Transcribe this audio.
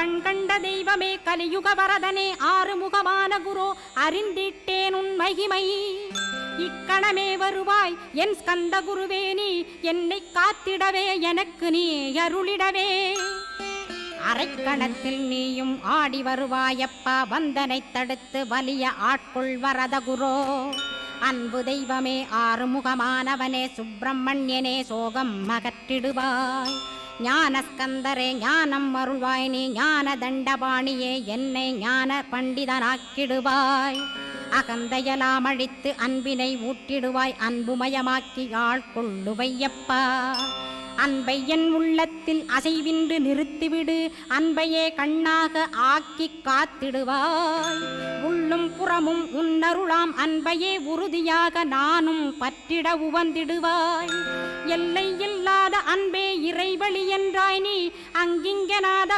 கண்கண்ட தெய்வமே கலியுக வரதனே ஆறுமுகமான குரு அறிந்திட்டேன் உன் மகிமை இக்கணமே வருவாய் என் ஸ்கந்த குருவே நீ என்னை காத்திடவே எனக்கு நீ அருளிடவே அரைக்கணத்தில் நீயும் ஆடி வருவாயப்பா வந்தனை தடுத்து வலிய ஆட்கொள் வரத குரோ அன்பு தெய்வமே ஆறுமுகமானவனே சுப்பிரமணியனே சோகம் அகற்றிடுவாய் ஞானஸ்கந்தரே ஞானம் அருள்வாய் நீ ஞான தண்டபாணியே என்னை ஞான பண்டிதனாக்கிடுவாய் அகந்தையலாம் அழித்து அன்பினை ஊட்டிடுவாய் அன்புமயமாக்கி ஆள்கொள்ளுவையப்பா அன்பை என் உள்ளத்தில் அசைவின்று நிறுத்திவிடு அன்பையே கண்ணாக ஆக்கி காத்திடுவாய் உள்ளும் புறமும் உன்னருளாம் அன்பையே உறுதியாக நானும் பற்றிட உவந்திடுவாய் எல்லை இல்லாத அன்பே இறைவழி என்றாய் நீ அங்கிங்கனாத